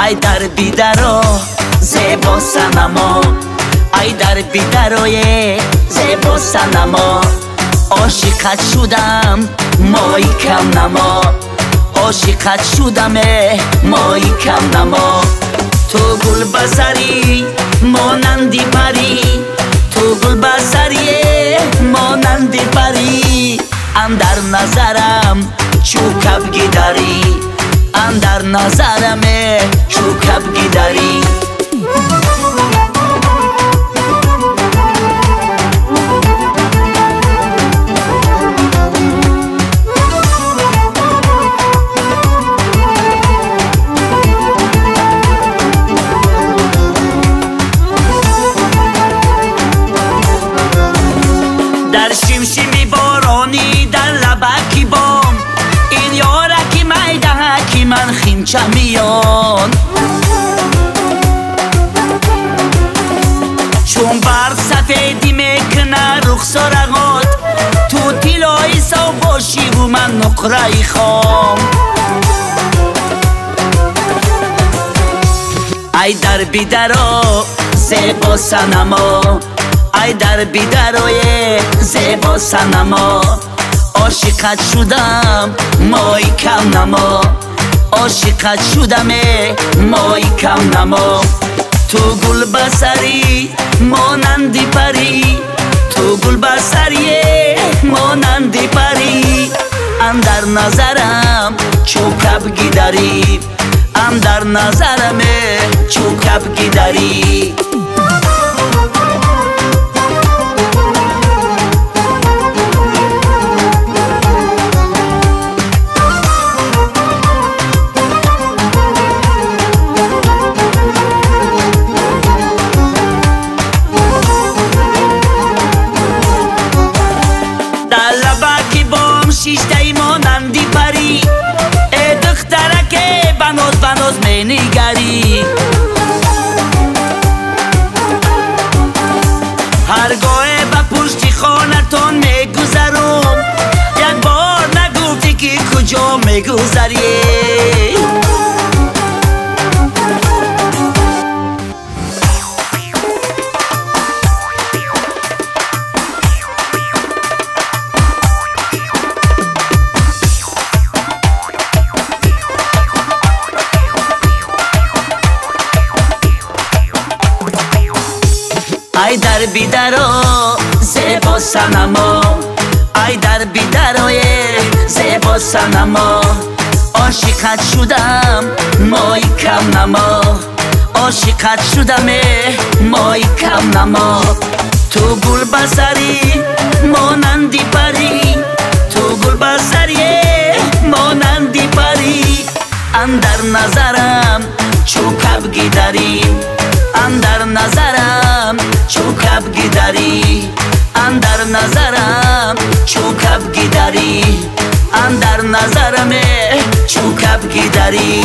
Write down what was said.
ای در بیدرو زیبا صنما، ای در بیدروی زیبا صنما، عاشقت شدم مای کم نما، عاشقت شدم مای کم نما. تو گل بسری مانندی پری، تو گل بسری مانندی پری، اندر نظرم چوکب گیداری، اندر نظرم چوکب گیداری. در شمشمی بارانی در لبکی بام، این یارکی میدهکی من خیمچه میان، چون بر سفیدی میکنه رخسارغات، تو طلای سو باشی و من نقره خام. ای در بیدرو زیبا صنما، ای در بیدروی زیبا صنما، عاشقت شدم مای کم نما، عاشقت شدم مای کم نما. تو گل بسری مانندی پری، تو گل بسری مانندی پری، اندر نظرم چوکب گیداری، اندر نظرم چوکب گیداری. شیشتای مانندی پری، ای دخترک بناز مینگری، هرگاه به پشت خانتان میگذرم، یک بار نگفتی که کجا میگذری. ای در بیدرو زیبا صنما، ای در بیدروی زیبا صنما، عاشقت شدم مای کم نما، عاشقت شدم مای کم نما. تو گل بسری مانندی پری، تو گل بسری مانندی پری، اندر نظرم چوکب گیداری، اندر نظرم چوکب گیداری، اندر نظرم چوکب گیداری، اندر نظرم چوکب گیداری.